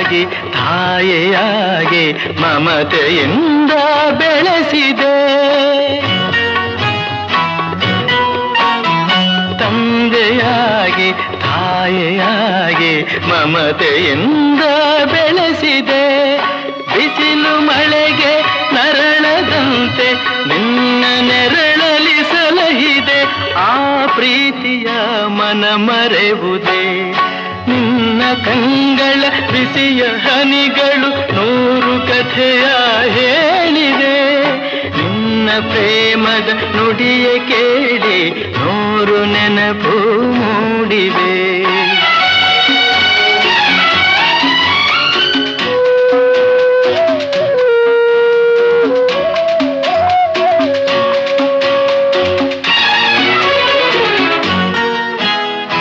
ತಂದೆಯಾಗಿ ತಾಯಿಯಾಗಿ ಮಮತೆಯಿಂದ ಬೆಳೆಸಿದೆ. ತಂದೆಯಾಗಿ ತಾಯಿಯಾಗಿ ಮಮತೆಯಿಂದ ಬೆಳೆಸಿದೆ. ಬಿಸಿಲು ಮಳೆಗೆ ನರಳದಂತೆ ನಿನ್ನ ನೆರಳಲಿ ಸಲಹಿದೆ. ಆ ಪ್ರೀತಿಯ ಮನ ಮರೆವುದೇ. ನಿನ್ನ ಕಂಗಳ ಬಿಸಿಯ ಹನಿಗಳು 100 ಕಥೆಯ ಹೇಳಿದೆ. ನಿನ್ನ ಪ್ರೇಮದ ನುಡಿಯ ಕೇಳಿ 100 ನೆನಪು ಮೂಡಿದೆ.